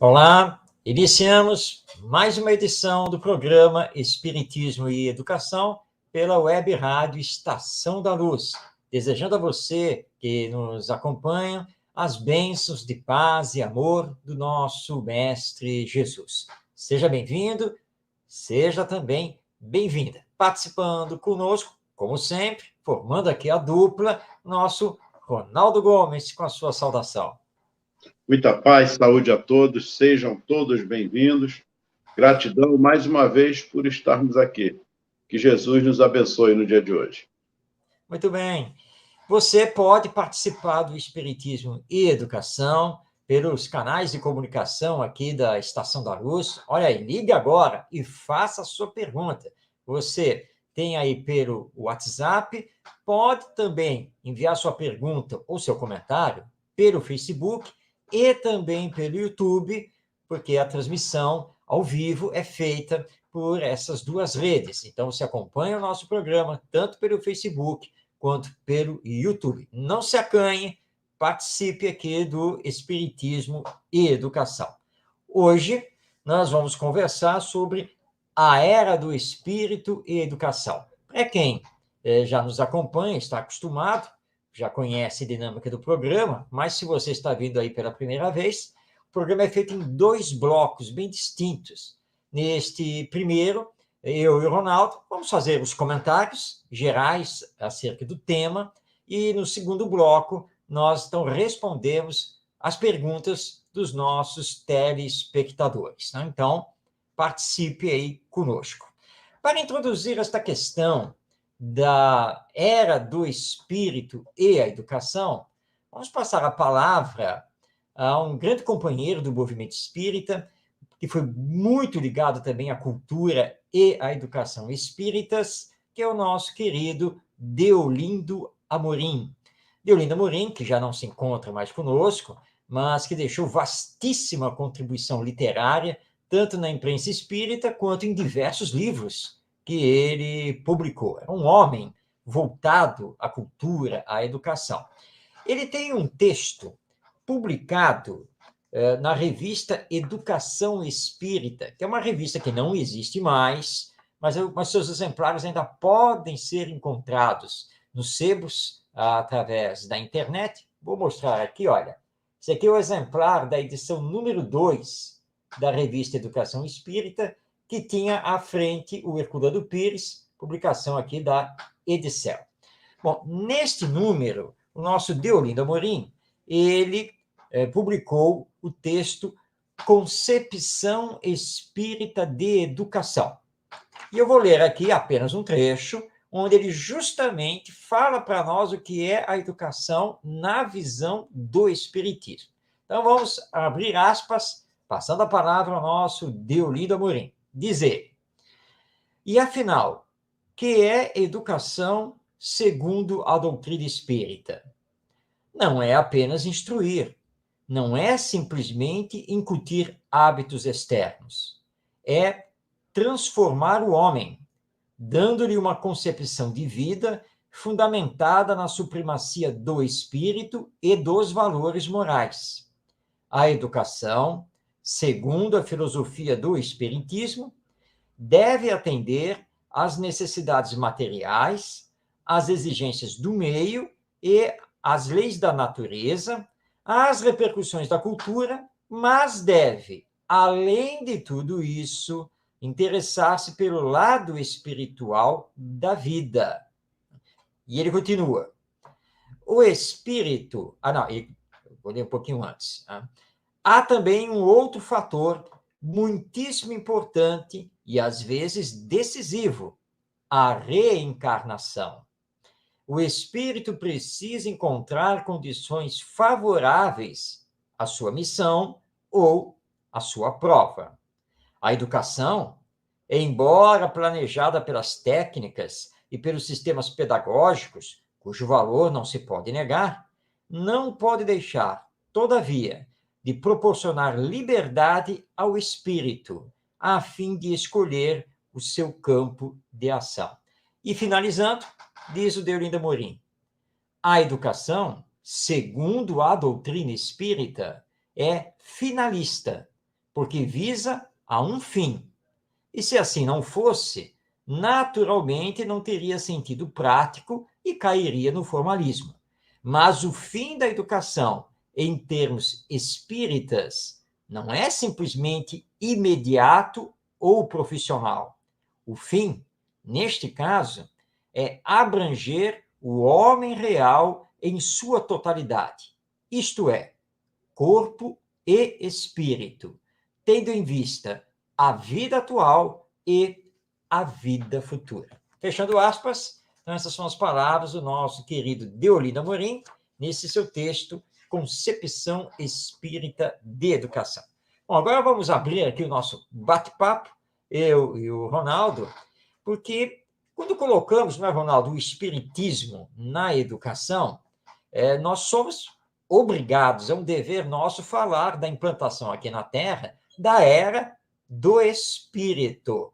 Olá, iniciamos mais uma edição do programa Espiritismo e Educação pela Web Rádio Estação da Luz, desejando a você que nos acompanha as bênçãos de paz e amor do nosso Mestre Jesus. Seja bem-vindo, seja também bem-vinda. Participando conosco, como sempre, formando aqui a dupla, nosso Ronaldo Gomes, com a sua saudação. Muita paz, saúde a todos, sejam todos bem-vindos. Gratidão mais uma vez por estarmos aqui. Que Jesus nos abençoe no dia de hoje. Muito bem. Você pode participar do Espiritismo e Educação pelos canais de comunicação aqui da Estação da Luz. Olha aí, ligue agora e faça a sua pergunta. Você tem aí pelo WhatsApp, pode também enviar sua pergunta ou seu comentário pelo Facebook e também pelo YouTube, porque a transmissão ao vivo é feita por essas duas redes. Então, você acompanha o nosso programa tanto pelo Facebook quanto pelo YouTube. Não se acanhe, participe aqui do Espiritismo e Educação. Hoje, nós vamos conversar sobre a Era do Espírito e Educação. Para quem já nos acompanha, está acostumado, já conhece a dinâmica do programa, mas se você está vindo aí pela primeira vez, o programa é feito em dois blocos bem distintos. Neste primeiro, eu e o Ronaldo vamos fazer os comentários gerais acerca do tema e no segundo bloco nós então respondemos as perguntas dos nossos telespectadores. Né? Então, participe aí conosco. Para introduzir esta questão da era do espírito e a educação, vamos passar a palavra a um grande companheiro do movimento espírita, que foi muito ligado também à cultura e à educação espíritas, que é o nosso querido Deolindo Amorim. Deolindo Amorim, que já não se encontra mais conosco, mas que deixou vastíssima contribuição literária, tanto na imprensa espírita quanto em diversos livros que ele publicou. É um homem voltado à cultura, à educação. Ele tem um texto publicado na revista Educação Espírita, que é uma revista que não existe mais, mas seus exemplares ainda podem ser encontrados nos sebos através da internet. Vou mostrar aqui, olha. Esse aqui é o exemplar da edição número 2 da revista Educação Espírita, que tinha à frente o Herculano Pires, publicação aqui da Edicel. Bom, neste número, o nosso Deolindo Amorim, ele publicou o texto Concepção Espírita de Educação. E eu vou ler aqui apenas um trecho, onde ele justamente fala para nós o que é a educação na visão do Espiritismo. Então, vamos abrir aspas, passando a palavra ao nosso Deolindo Amorim. Diz ele: e afinal, que é educação segundo a doutrina espírita? Não é apenas instruir, não é simplesmente incutir hábitos externos. É transformar o homem, dando-lhe uma concepção de vida fundamentada na supremacia do espírito e dos valores morais. A educação, segundo a filosofia do espiritismo, deve atender às necessidades materiais, às exigências do meio e às leis da natureza, às repercussões da cultura, mas deve, além de tudo isso, interessar-se pelo lado espiritual da vida. E ele continua. O espírito... vou ler um pouquinho antes. Há também um outro fator muitíssimo importante e, às vezes, decisivo: a reencarnação. O espírito precisa encontrar condições favoráveis à sua missão ou à sua prova. A educação, embora planejada pelas técnicas e pelos sistemas pedagógicos, cujo valor não se pode negar, não pode deixar, todavia, de proporcionar liberdade ao espírito, a fim de escolher o seu campo de ação. E, finalizando, diz o Deolindo Amorim: a educação, segundo a doutrina espírita, é finalista, porque visa a um fim. E se assim não fosse, naturalmente não teria sentido prático e cairia no formalismo. Mas o fim da educação, em termos espíritas, não é simplesmente imediato ou profissional. O fim, neste caso, é abranger o homem real em sua totalidade, isto é, corpo e espírito, tendo em vista a vida atual e a vida futura. Fechando aspas, então essas são as palavras do nosso querido Deolinda Amorim, nesse seu texto, Concepção Espírita de Educação. Bom, agora vamos abrir aqui o nosso bate-papo, eu e o Ronaldo, porque quando colocamos, não é, Ronaldo, o espiritismo na educação, nós somos obrigados, é um dever nosso falar da implantação aqui na Terra da era do espírito,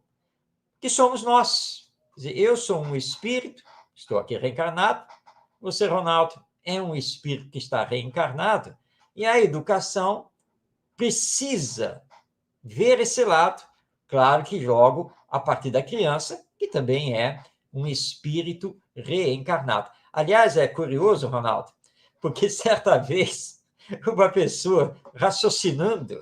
que somos nós. Quer dizer, eu sou um espírito, estou aqui reencarnado, você, Ronaldo, é um espírito que está reencarnado, e a educação precisa ver esse lado, claro que logo a partir da criança, que também é um espírito reencarnado. Aliás, é curioso, Ronaldo, porque certa vez uma pessoa raciocinando,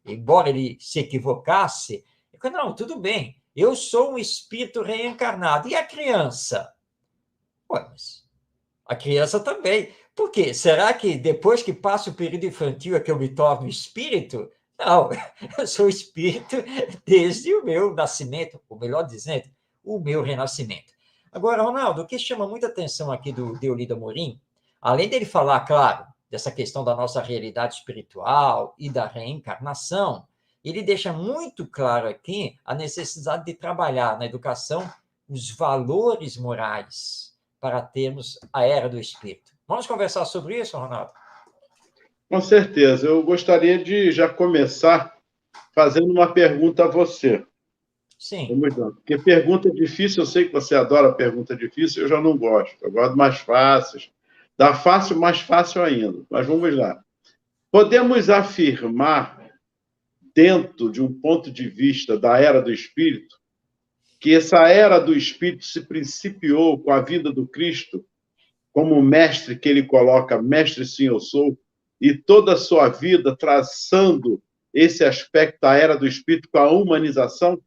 embora ele se equivocasse, ele falou, não, tudo bem, eu sou um espírito reencarnado. E a criança? Ué, mas a criança também. Por quê? Será que depois que passa o período infantil é que eu me torno espírito? Não, eu sou espírito desde o meu nascimento, ou melhor dizendo, o meu renascimento. Agora, Ronaldo, o que chama muita atenção aqui do Deolinda Amorim, além dele falar, claro, dessa questão da nossa realidade espiritual e da reencarnação, ele deixa muito claro aqui a necessidade de trabalhar na educação os valores morais para termos a era do espírito. Vamos conversar sobre isso, Ronaldo? Com certeza. Eu gostaria de já começar fazendo uma pergunta a você. Sim. Vamos lá. Porque pergunta difícil, eu sei que você adora pergunta difícil, eu já não gosto. Eu gosto mais fáceis. Da fácil, mais fácil ainda. Mas vamos lá. Podemos afirmar, dentro de um ponto de vista da era do Espírito, que essa era do Espírito se principiou com a vinda do Cristo, como mestre que ele coloca, mestre sim eu sou, e toda a sua vida traçando esse aspecto da era do Espírito com a humanização?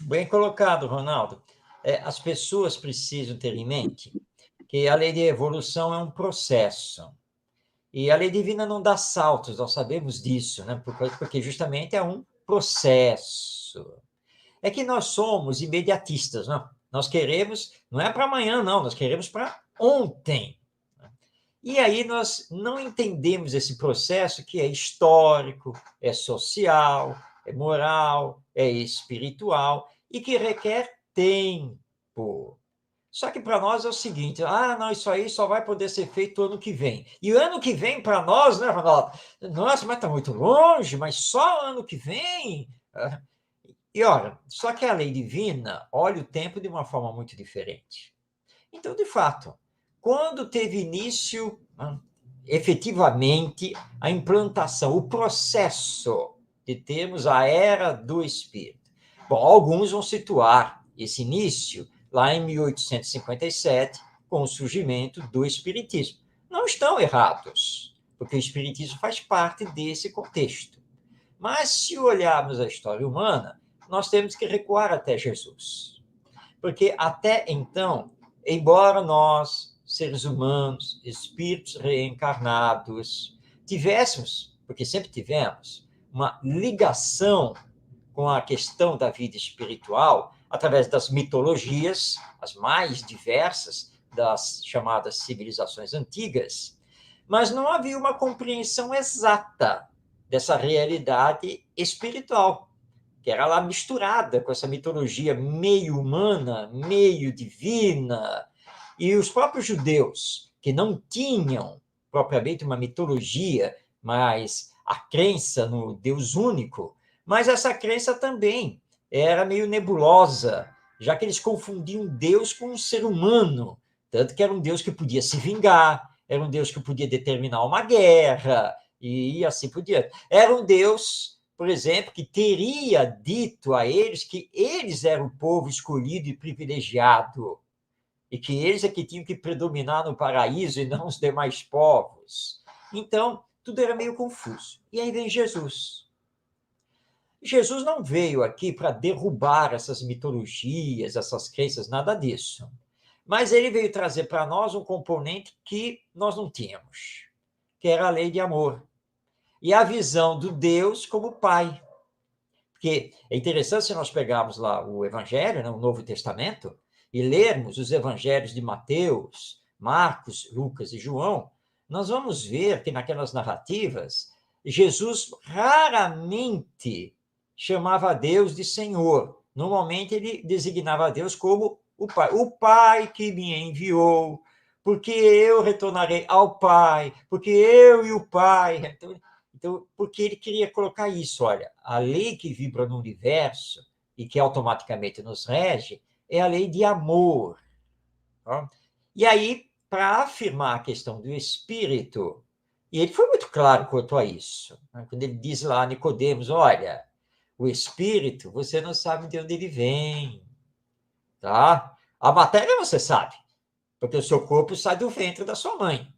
Bem colocado, Ronaldo. As pessoas precisam ter em mente que a lei de evolução é um processo. E a lei divina não dá saltos, nós sabemos disso, né? Porque justamente é um processo. É que nós somos imediatistas, não? Nós queremos, não é para amanhã, não, nós queremos para ontem. E aí nós não entendemos esse processo que é histórico, é social, é moral, é espiritual e que requer tempo. Só que para nós é o seguinte, não, isso aí só vai poder ser feito ano que vem. E o ano que vem para nós, né, Ronaldo? Nossa, mas está muito longe, mas só ano que vem? E olha, só que a lei divina olha o tempo de uma forma muito diferente. Então, de fato, quando teve início, efetivamente, a implantação, o processo de termos a era do Espírito? Bom, alguns vão situar esse início lá em 1857, com o surgimento do Espiritismo. Não estão errados, porque o Espiritismo faz parte desse contexto. Mas, se olharmos a história humana, nós temos que recuar até Jesus. Porque até então, embora nós, seres humanos, espíritos reencarnados, tivéssemos, porque sempre tivemos, uma ligação com a questão da vida espiritual através das mitologias, as mais diversas das chamadas civilizações antigas, mas não havia uma compreensão exata dessa realidade espiritual, que era lá misturada com essa mitologia meio humana, meio divina. E os próprios judeus, que não tinham propriamente uma mitologia, mas a crença no Deus único, mas essa crença também era meio nebulosa, já que eles confundiam Deus com um ser humano, tanto que era um Deus que podia se vingar, era um Deus que podia determinar uma guerra, e assim por diante. Era um Deus, por exemplo, que teria dito a eles que eles eram o povo escolhido e privilegiado, e que eles é que tinham que predominar no paraíso e não os demais povos. Então, tudo era meio confuso. E aí vem Jesus. Jesus não veio aqui para derrubar essas mitologias, essas crenças, nada disso. Mas ele veio trazer para nós um componente que nós não tínhamos, que era a lei de amor. E a visão do Deus como Pai. Porque é interessante se nós pegarmos lá o Evangelho, né, o Novo Testamento, e lermos os Evangelhos de Mateus, Marcos, Lucas e João, nós vamos ver que naquelas narrativas, Jesus raramente chamava Deus de Senhor. Normalmente ele designava Deus como o Pai que me enviou, porque eu retornarei ao Pai, porque eu e o Pai. Então, porque ele queria colocar isso, olha, a lei que vibra no universo e que automaticamente nos rege é a lei de amor. Tá? E aí, para afirmar a questão do espírito, e ele foi muito claro quanto a isso, né? Quando ele diz lá a Nicodemos, olha, o espírito, você não sabe de onde ele vem, tá? A matéria você sabe, porque o seu corpo sai do ventre da sua mãe.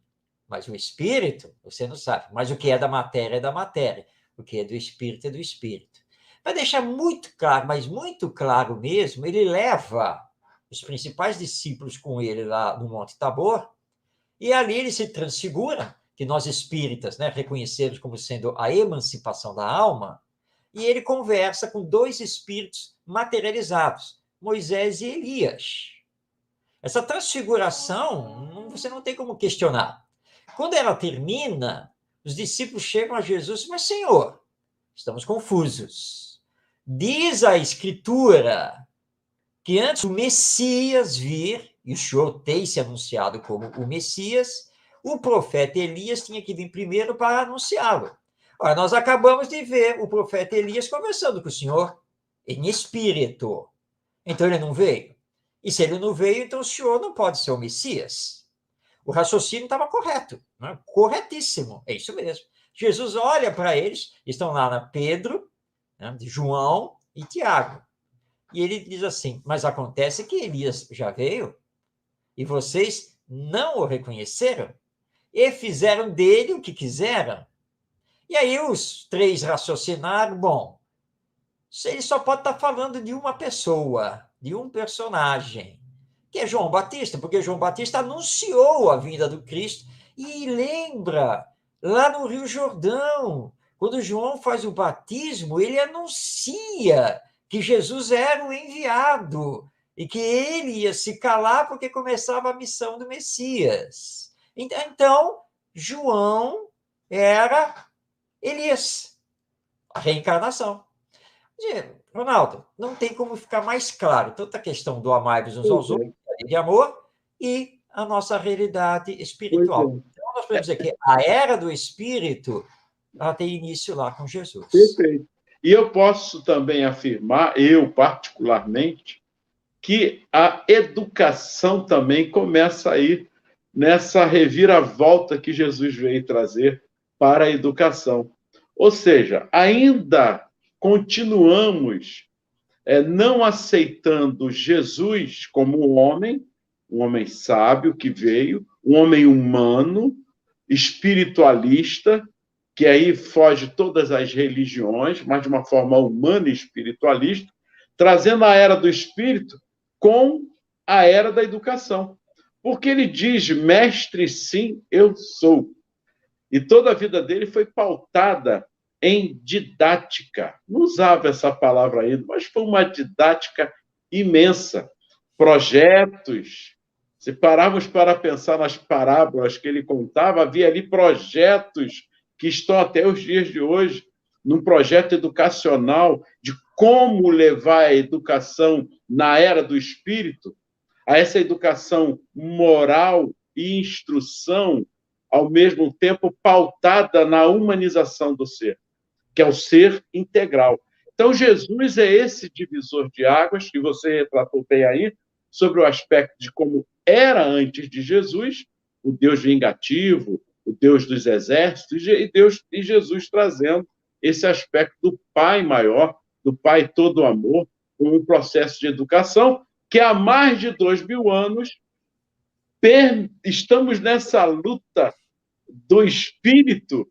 Mas o espírito, você não sabe. Mas o que é da matéria é da matéria. O que é do espírito é do espírito. Para deixar muito claro, mas muito claro mesmo, ele leva os principais discípulos com ele lá no Monte Tabor, e ali ele se transfigura, que nós espíritas, né, reconhecemos como sendo a emancipação da alma, e ele conversa com dois espíritos materializados, Moisés e Elias. Essa transfiguração, você não tem como questionar. Quando ela termina, os discípulos chegam a Jesus, mas Senhor, estamos confusos. Diz a Escritura que antes do Messias vir, e o Senhor tem se anunciado como o Messias, o profeta Elias tinha que vir primeiro para anunciá-lo. Ora, nós acabamos de ver o profeta Elias conversando com o Senhor em espírito. Então ele não veio. E se ele não veio, então o Senhor não pode ser o Messias. O raciocínio estava correto, né? Corretíssimo, é isso mesmo. Jesus olha para eles, estão lá na Pedro, né, João e Tiago. E ele diz assim, mas acontece que Elias já veio e vocês não o reconheceram e fizeram dele o que quiseram. E aí os três raciocinaram, bom, ele só pode estar falando de uma pessoa, de um personagem, que é João Batista, porque João Batista anunciou a vinda do Cristo. E lembra, lá no Rio Jordão, quando João faz o batismo, ele anuncia que Jesus era o enviado e que ele ia se calar porque começava a missão do Messias. Então, João era Elias, a reencarnação. Ronaldo, não tem como ficar mais claro tanto a questão do amar-vos uns aos outros, de amor, e a nossa realidade espiritual. Então, nós podemos dizer que a era do Espírito ela tem início lá com Jesus. Perfeito. E eu posso também afirmar, eu particularmente, que a educação também começa a ir nessa reviravolta que Jesus veio trazer para a educação. Ou seja, ainda continuamos não aceitando Jesus como um homem sábio que veio, um homem humano, espiritualista, que aí foge todas as religiões, mas de uma forma humana e espiritualista, trazendo a era do espírito com a era da educação. Porque ele diz, mestre, sim, eu sou. E toda a vida dele foi pautada em didática. Não usava essa palavra ainda, mas foi uma didática imensa. Projetos. Se pararmos para pensar nas parábolas que ele contava, havia ali projetos que estão até os dias de hoje, num projeto educacional de como levar a educação na era do espírito, a essa educação moral e instrução, ao mesmo tempo pautada na humanização do ser, que é o ser integral. Então, Jesus é esse divisor de águas que você retratou bem aí, sobre o aspecto de como era antes de Jesus, o Deus vingativo, o Deus dos exércitos, e Jesus trazendo esse aspecto do Pai maior, do Pai todo amor, como um processo de educação que há mais de 2000 anos estamos nessa luta do espírito,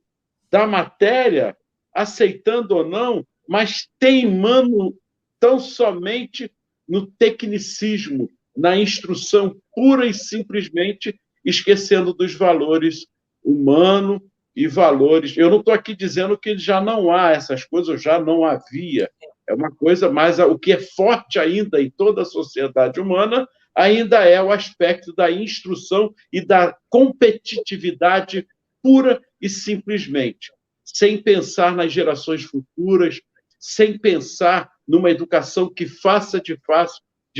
da matéria, aceitando ou não, mas teimando tão somente no tecnicismo, na instrução pura e simplesmente, esquecendo dos valores humanos e valores. Eu não estou aqui dizendo que já não há essas coisas, já não havia. É uma coisa, mas o que é forte ainda em toda a sociedade humana ainda é o aspecto da instrução e da competitividade pura e simplesmente, sem pensar nas gerações futuras, sem pensar numa educação que faça de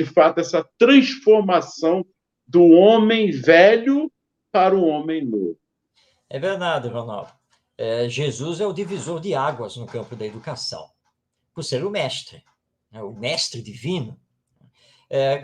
fato essa transformação do homem velho para o homem novo. É verdade, Ronaldo. Jesus é o divisor de águas no campo da educação, por ser o mestre, né, o mestre divino.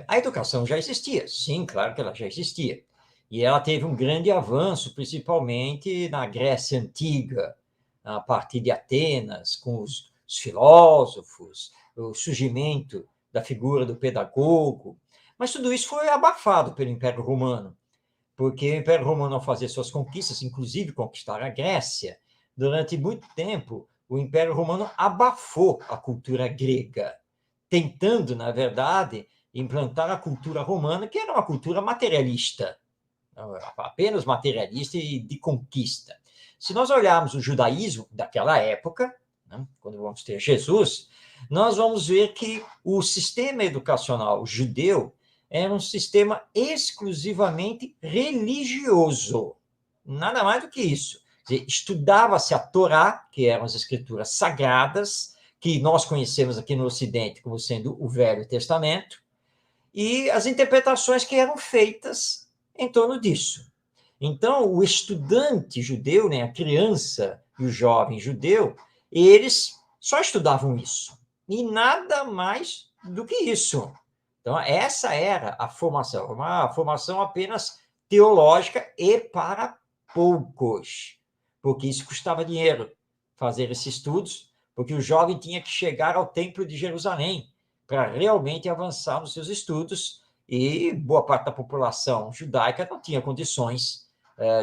A educação já existia, sim, claro que ela já existia. E ela teve um grande avanço, principalmente na Grécia Antiga, a partir de Atenas, com os filósofos, o surgimento da figura do pedagogo. Mas tudo isso foi abafado pelo Império Romano, porque o Império Romano, ao fazer suas conquistas, inclusive conquistar a Grécia, durante muito tempo, o Império Romano abafou a cultura grega, tentando, na verdade, implantar a cultura romana, que era uma cultura materialista, apenas materialista e de conquista. Se nós olharmos o judaísmo daquela época, né, quando vamos ter Jesus, nós vamos ver que o sistema educacional judeu era um sistema exclusivamente religioso. Nada mais do que isso. Estudava-se a Torá, que eram as escrituras sagradas, que nós conhecemos aqui no Ocidente como sendo o Velho Testamento, e as interpretações que eram feitas em torno disso. Então, o estudante judeu, né, a criança e o jovem judeu, eles só estudavam isso, e nada mais do que isso. Então, essa era a formação, uma formação apenas teológica e para poucos, porque isso custava dinheiro, fazer esses estudos, porque o jovem tinha que chegar ao Templo de Jerusalém para realmente avançar nos seus estudos, e boa parte da população judaica não tinha condições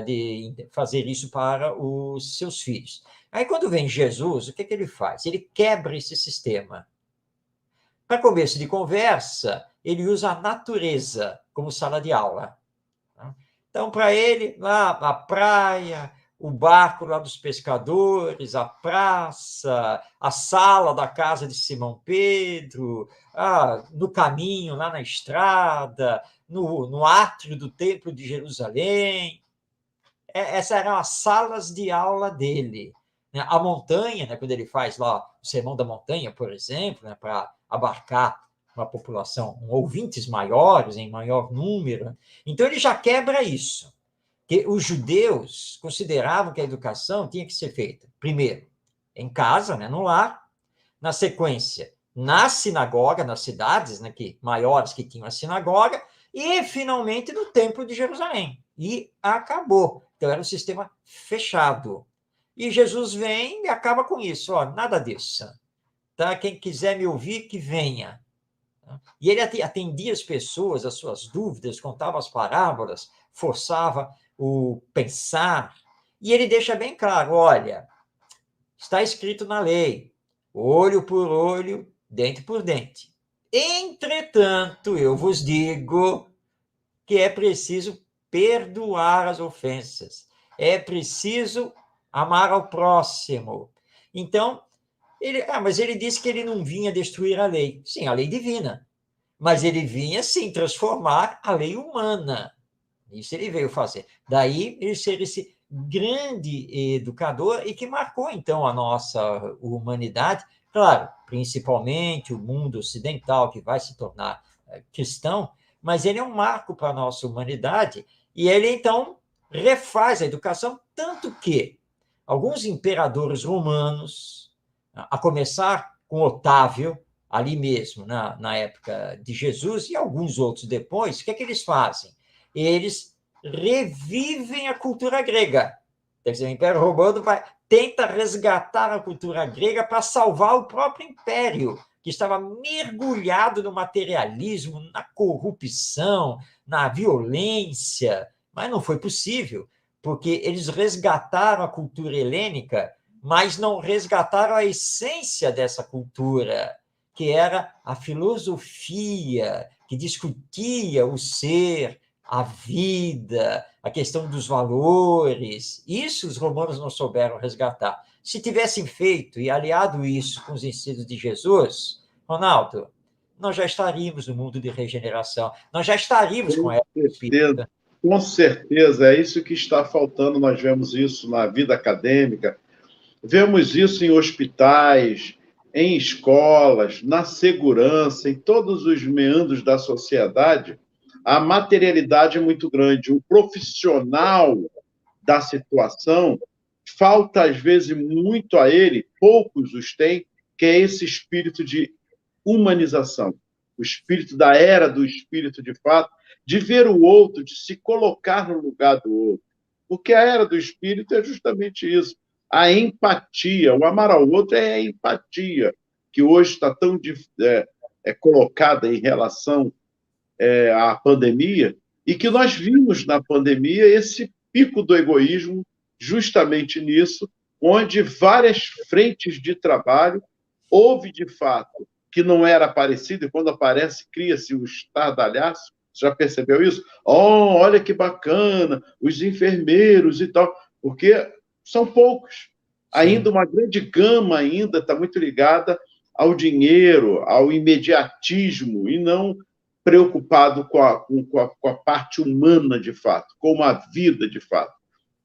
de fazer isso para os seus filhos. Aí, quando vem Jesus, o que ele faz? Ele quebra esse sistema. Para começo de conversa, ele usa a natureza como sala de aula. Então, para ele, lá a praia, o barco lá dos pescadores, a praça, a sala da casa de Simão Pedro, no caminho, lá na estrada, no átrio do Templo de Jerusalém. Essas eram as salas de aula dele. A montanha, né, quando ele faz lá o Sermão da Montanha, por exemplo, né, para abarcar uma população, ouvintes maiores, em maior número. Então, ele já quebra isso. Que os judeus consideravam que a educação tinha que ser feita, primeiro, em casa, né, no lar, na sequência, na sinagoga, nas cidades, né, maiores que tinham a sinagoga, e, finalmente, no Templo de Jerusalém. E acabou. Então, era um sistema fechado. E Jesus vem e acaba com isso. Nada disso. Tá? Quem quiser me ouvir, que venha. E ele atendia as pessoas, as suas dúvidas, contava as parábolas, forçava o pensar. E ele deixa bem claro, olha, está escrito na lei, olho por olho, dente por dente. Entretanto, eu vos digo que é preciso perdoar as ofensas, é preciso amar ao próximo. Então, mas ele disse que ele não vinha destruir a lei. Sim, a lei divina. Mas ele vinha, sim, transformar a lei humana. Isso ele veio fazer. Daí ele ser esse grande educador e que marcou, então, a nossa humanidade. Claro, principalmente o mundo ocidental, que vai se tornar cristão, mas ele é um marco para a nossa humanidade. E ele, então, refaz a educação, tanto que alguns imperadores romanos, a começar com Otávio, ali mesmo, na época de Jesus, e alguns outros depois, o que é que eles fazem? Eles revivem a cultura grega. Quer dizer, o Império Romano tenta resgatar a cultura grega para salvar o próprio império, que estava mergulhado no materialismo, na corrupção, na violência, mas não foi possível, porque eles resgataram a cultura helênica, mas não resgataram a essência dessa cultura, que era a filosofia, que discutia o ser, a vida, a questão dos valores. Isso os romanos não souberam resgatar. Se tivessem feito e aliado isso com os ensinos de Jesus, Ronaldo, nós já estaríamos no mundo de regeneração, nós já estaríamos com Com a era certeza, espírita. com certeza, é isso que está faltando. Nós vemos isso na vida acadêmica, vemos isso em hospitais, em escolas, na segurança, em todos os meandros da sociedade. A materialidade é muito grande. O profissional da situação, falta às vezes muito a ele, poucos os têm, que é esse espírito de humanização, o espírito da era do espírito de fato, de ver o outro, de se colocar no lugar do outro. Porque a era do espírito é justamente isso, a empatia, o amar ao outro é a empatia, que hoje está tão colocada em relação à pandemia, e que nós vimos na pandemia esse pico do egoísmo justamente nisso, onde várias frentes de trabalho houve, de fato, que não era parecido, e quando aparece, cria-se o estardalhaço. Você já percebeu isso? Oh, olha que bacana, os enfermeiros e tal, porque são poucos. Ainda Sim. uma grande gama ainda está muito ligada ao dinheiro, ao imediatismo, e não preocupado com a parte humana de fato, com a vida de fato.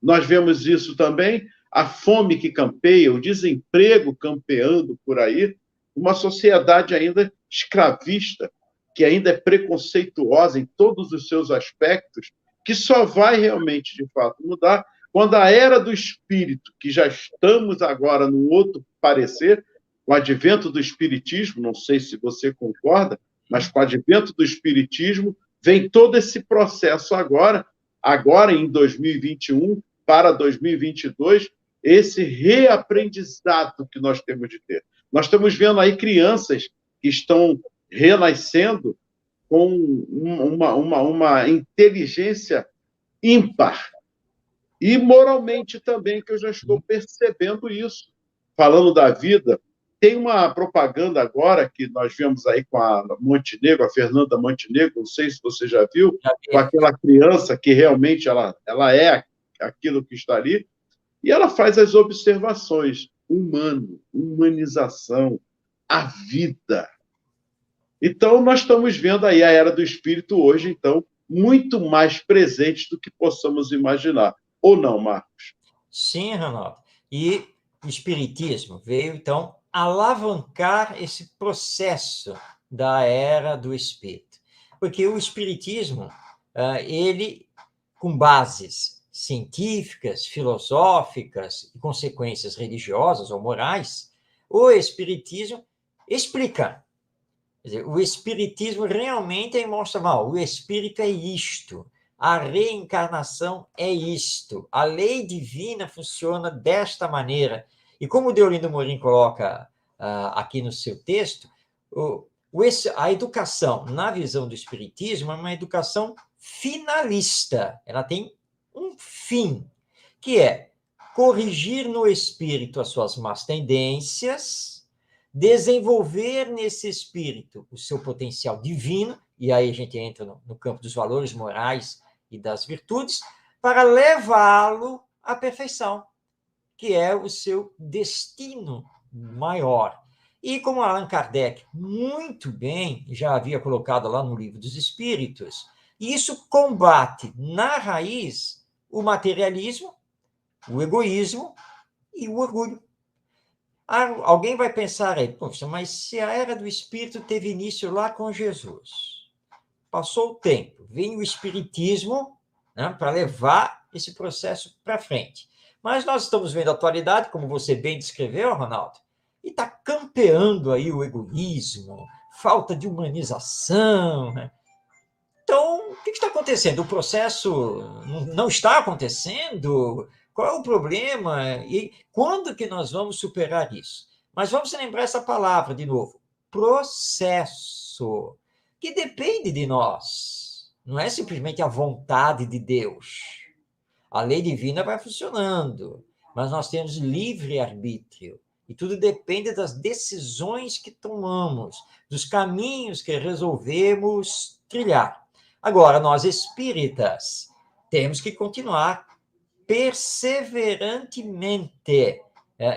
Nós vemos isso também, a fome que campeia, o desemprego campeando por aí, uma sociedade ainda escravista, que ainda é preconceituosa em todos os seus aspectos, que só vai realmente, de fato, mudar quando a era do espírito, que já estamos agora num outro parecer, com o advento do espiritismo, não sei se você concorda, mas com o advento do espiritismo, vem todo esse processo agora em 2021 para 2022, esse reaprendizado que nós temos de ter. Nós estamos vendo aí crianças que estão renascendo com uma inteligência ímpar. E moralmente também, que eu já estou percebendo isso. Falando da vida, tem uma propaganda agora que nós vimos aí com a Montenegro, a Fernanda Montenegro, não sei se você já viu, com aquela criança que realmente ela é aquilo que está ali, e ela faz as observações, humano, humanização, a vida. Então, nós estamos vendo aí a era do espírito hoje, então, muito mais presente do que possamos imaginar. Ou não, Marcos? Sim, Ronaldo. E o espiritismo veio, então, alavancar esse processo da era do espírito. Porque o espiritismo, ele, com bases científicas, filosóficas e consequências religiosas ou morais, o espiritismo explica. Quer dizer, o espiritismo realmente mostra, o espírito é isto, a reencarnação é isto, a lei divina funciona desta maneira. E como o Deolindo Morim coloca aqui no seu texto, a educação, na visão do espiritismo, é uma educação finalista. Ela tem um fim, que é corrigir no espírito as suas más tendências, desenvolver nesse espírito o seu potencial divino, e aí a gente entra no campo dos valores morais e das virtudes, para levá-lo à perfeição, que é o seu destino maior. E como Allan Kardec muito bem já havia colocado lá no Livro dos Espíritos, isso combate na raiz o materialismo, o egoísmo e o orgulho. Alguém vai pensar aí, poxa, mas se a era do Espírito teve início lá com Jesus, passou o tempo, vem o Espiritismo, né, para levar esse processo para frente. Mas nós estamos vendo a atualidade, como você bem descreveu, Ronaldo, e está campeando aí o egoísmo, falta de humanização, né? Então, o que está acontecendo? O processo não está acontecendo? Qual é o problema e quando que nós vamos superar isso? Mas vamos lembrar essa palavra de novo: processo, que depende de nós. Não é simplesmente a vontade de Deus. A lei divina vai funcionando, mas nós temos livre-arbítrio. E tudo depende das decisões que tomamos, dos caminhos que resolvemos trilhar. Agora, nós espíritas temos que continuar perseverantemente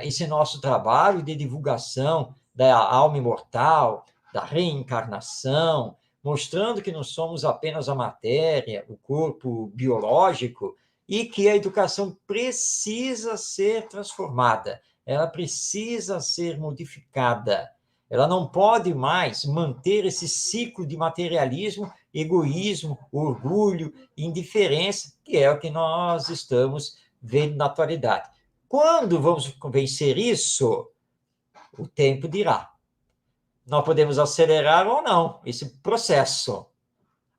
esse nosso trabalho de divulgação da alma imortal, da reencarnação, mostrando que não somos apenas a matéria, o corpo biológico, e que a educação precisa ser transformada, ela precisa ser modificada. Ela não pode mais manter esse ciclo de materialismo, egoísmo, orgulho, indiferença, que é o que nós estamos vendo na atualidade. Quando vamos vencer isso? O tempo dirá. Nós podemos acelerar ou não esse processo.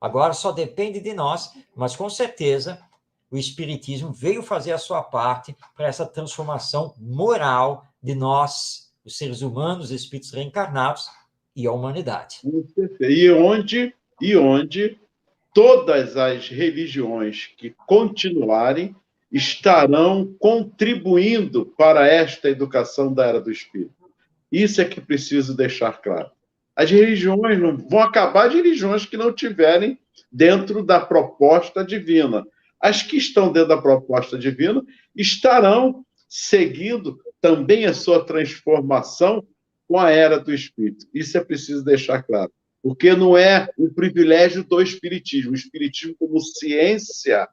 Agora só depende de nós, mas com certeza o Espiritismo veio fazer a sua parte para essa transformação moral de nós, os seres humanos, os espíritos reencarnados e a humanidade. E onde todas as religiões que continuarem estarão contribuindo para esta educação da Era do Espírito. Isso é que preciso deixar claro. As religiões não vão acabar de religiões que não tiverem dentro da proposta divina. As que estão dentro da proposta divina estarão seguindo também a sua transformação com a Era do Espírito. Isso é preciso deixar claro. Porque não é um privilégio do Espiritismo. O Espiritismo, como ciência,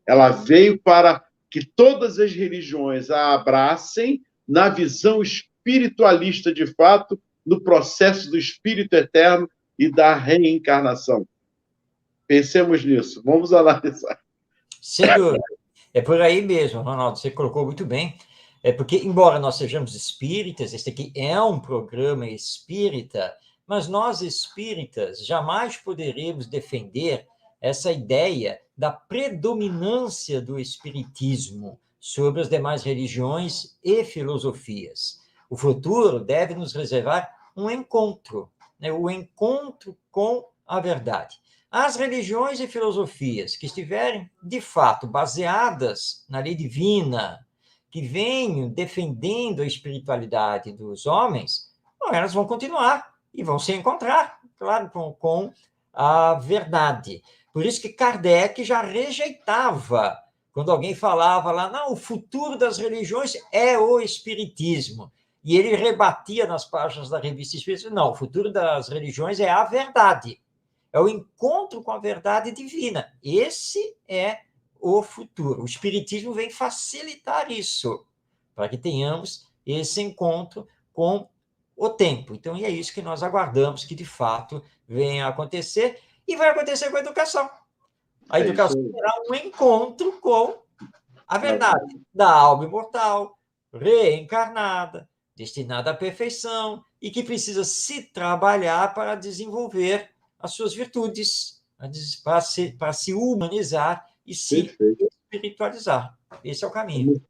ela veio para que todas as religiões a abracem na visão espiritualista de fato, no processo do Espírito Eterno e da reencarnação. Pensemos nisso. Vamos analisar. Sem dúvida. É por aí mesmo, Ronaldo, você colocou muito bem. É porque, embora nós sejamos espíritas, este aqui é um programa espírita, mas nós espíritas jamais poderemos defender essa ideia da predominância do espiritismo sobre as demais religiões e filosofias. O futuro deve nos reservar um encontro, né? O encontro com a verdade. As religiões e filosofias que estiverem, de fato, baseadas na lei divina, que venham defendendo a espiritualidade dos homens, bom, elas vão continuar e vão se encontrar, claro, com a verdade. Por isso que Kardec já rejeitava, quando alguém falava lá, não, o futuro das religiões é o espiritismo. E ele rebatia nas páginas da Revista Espírita, não, o futuro das religiões é a verdade. É o encontro com a verdade divina. Esse é o futuro. O Espiritismo vem facilitar isso, para que tenhamos esse encontro com o tempo. Então, é isso que nós aguardamos que, de fato, venha a acontecer, e vai acontecer com a educação. A educação será um encontro com a verdade da alma imortal, reencarnada, destinada à perfeição, e que precisa se trabalhar para desenvolver as suas virtudes, para se humanizar e se espiritualizar. Esse é o caminho.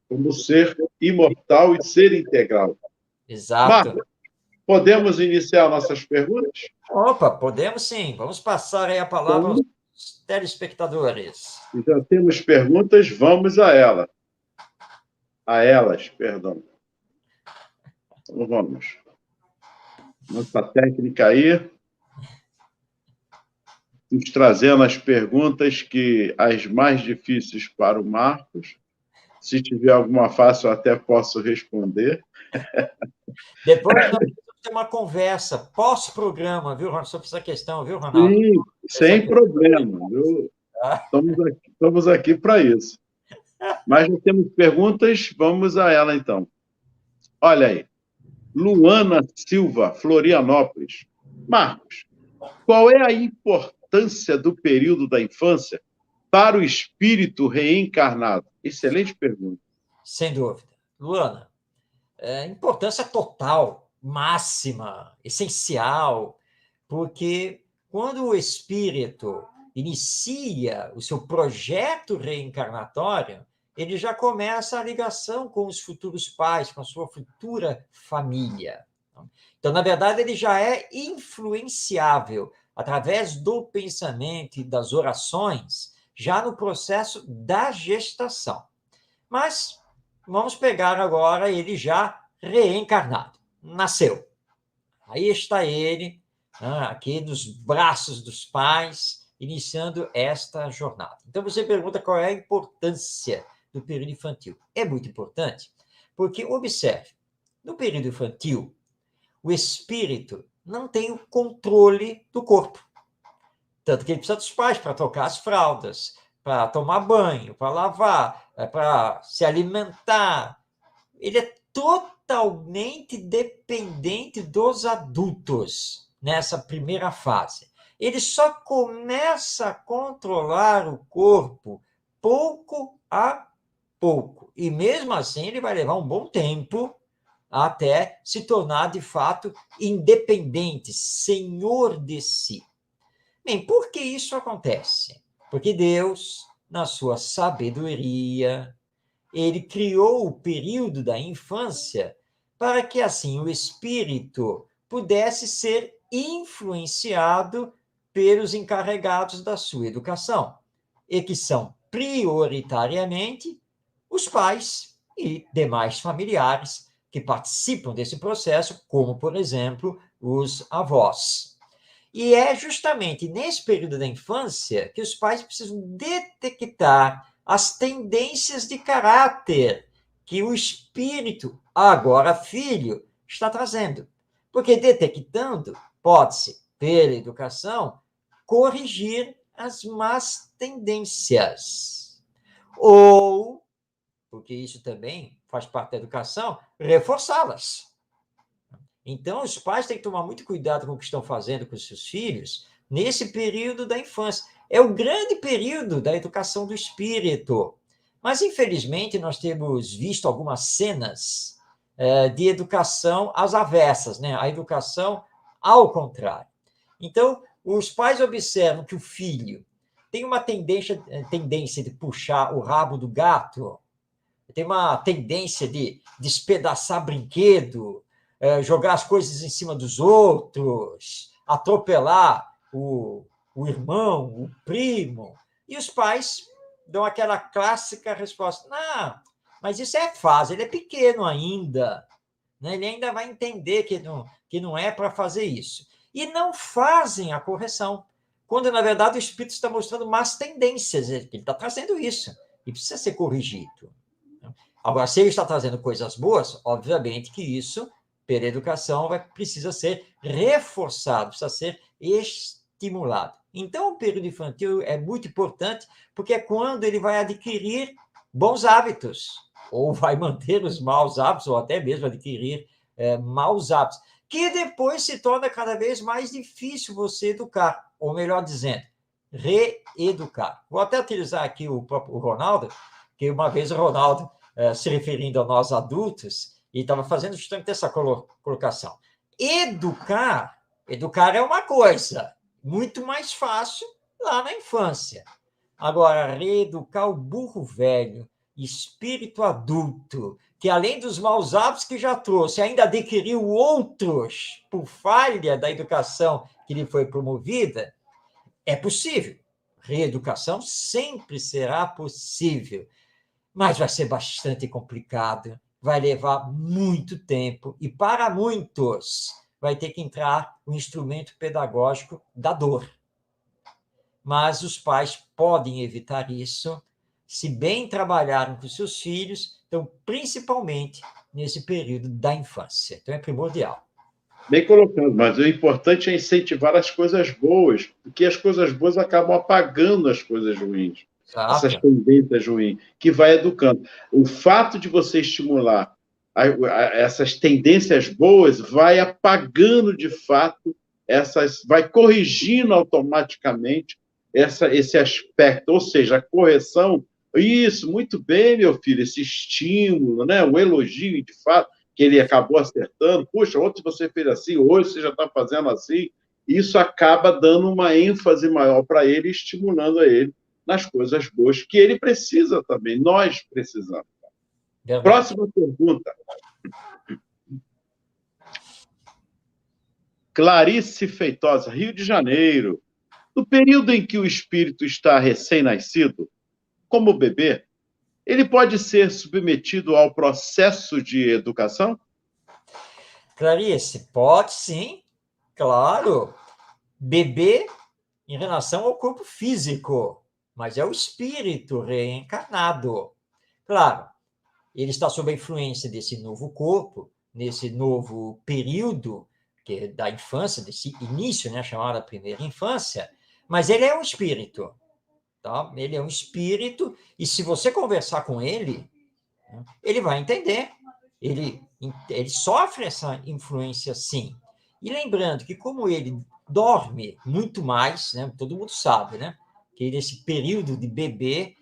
Como ser imortal e ser integral. Exato. Marcos, podemos iniciar nossas perguntas? Opa, podemos sim. Vamos passar aí a palavra aos telespectadores. Já temos perguntas, vamos a ela. A elas, perdão. Então, vamos. Nossa técnica aí. Nos trazendo as perguntas as mais difíceis para o Marcos. Se tiver alguma fácil, eu até posso responder. Depois nós vamos ter uma conversa pós-programa, viu, Ronaldo, sobre essa questão, viu, Ronaldo? Sim, sem problema. Estamos aqui para isso. Mas já temos perguntas, vamos a ela, então. Olha aí. Luana Silva, Florianópolis. Marcos, qual é a importância do período da infância para o espírito reencarnado? Excelente pergunta. Sem dúvida. Luana, importância total, máxima, essencial, porque quando o espírito inicia o seu projeto reencarnatório, ele já começa a ligação com os futuros pais, com a sua futura família. Então, na verdade, ele já é influenciável através do pensamento e das orações, já no processo da gestação. Mas vamos pegar agora ele já reencarnado. Nasceu. Aí está ele, aqui nos braços dos pais, iniciando esta jornada. Então, você pergunta qual é a importância do período infantil. É muito importante, porque, observe, no período infantil, o espírito não tem o controle do corpo. Tanto que ele precisa dos pais para trocar as fraldas, para tomar banho, para lavar, para se alimentar. Ele é totalmente dependente dos adultos nessa primeira fase. Ele só começa a controlar o corpo pouco a pouco. E mesmo assim, ele vai levar um bom tempo até se tornar, de fato, independente, senhor de si. Bem, por que isso acontece? Porque Deus, na sua sabedoria, ele criou o período da infância para que, assim, o espírito pudesse ser influenciado pelos encarregados da sua educação, e que são prioritariamente os pais e demais familiares que participam desse processo, como, por exemplo, os avós. E é justamente nesse período da infância que os pais precisam detectar as tendências de caráter que o espírito, agora filho, está trazendo. Porque detectando, pode-se, pela educação, corrigir as más tendências. Ou, porque isso também faz parte da educação, reforçá-las. Então, os pais têm que tomar muito cuidado com o que estão fazendo com os seus filhos nesse período da infância. É o grande período da educação do espírito. Mas, infelizmente, nós temos visto algumas cenas de educação às avessas, né? A educação ao contrário. Então, os pais observam que o filho tem uma tendência de puxar o rabo do gato, tem uma tendência de despedaçar brinquedo, jogar as coisas em cima dos outros, atropelar o irmão, o primo. E os pais dão aquela clássica resposta: não, mas isso é fase, ele é pequeno ainda, né? Ele ainda vai entender que não é para fazer isso. E não fazem a correção, quando, na verdade, o espírito está mostrando más tendências, ele está trazendo isso, e precisa ser corrigido. Agora, se ele está trazendo coisas boas, obviamente que isso, pela educação, precisa ser reforçado, precisa ser estimulado. Então, o período infantil é muito importante, porque é quando ele vai adquirir bons hábitos, ou vai manter os maus hábitos, ou até mesmo adquirir maus hábitos, que depois se torna cada vez mais difícil você educar, ou melhor dizendo, reeducar. Vou até utilizar aqui o próprio Ronaldo, que uma vez o Ronaldo, se referindo a nós adultos, e estava fazendo justamente essa colocação. Educar é uma coisa muito mais fácil lá na infância. Agora, reeducar o burro velho, espírito adulto, que além dos maus hábitos que já trouxe, ainda adquiriu outros por falha da educação que lhe foi promovida, é possível. Reeducação sempre será possível, mas vai ser bastante complicado, vai levar muito tempo, e para muitos vai ter que entrar o instrumento pedagógico da dor. Mas os pais podem evitar isso se bem trabalharem com seus filhos, então, principalmente nesse período da infância. Então, é primordial. Bem colocado, mas o importante é incentivar as coisas boas, porque as coisas boas acabam apagando as coisas ruins. Essas tendências ruins, que vai educando. O fato de você estimular essas tendências boas vai apagando, de fato, vai corrigindo automaticamente esse aspecto, ou seja, a correção. Isso, muito bem, meu filho, esse estímulo, né? O elogio, de fato, que ele acabou acertando. Puxa, ontem você fez assim, hoje você já está fazendo assim. Isso acaba dando uma ênfase maior para ele, estimulando a ele nas coisas boas que ele precisa também, nós precisamos. Verdade. Próxima pergunta. Clarice Feitosa, Rio de Janeiro. No período em que o espírito está recém-nascido, como bebê, ele pode ser submetido ao processo de educação? Clarice, pode sim, claro. Bebê em relação ao corpo físico, mas é o espírito reencarnado. Claro, ele está sob a influência desse novo corpo, nesse novo período que é da infância, desse início, né, chamada primeira infância, mas ele é um espírito, tá? Ele é um espírito, e se você conversar com ele, né, ele vai entender. Ele sofre essa influência, sim. E lembrando que, como ele dorme muito mais, né, todo mundo sabe, né, que nesse período de bebê,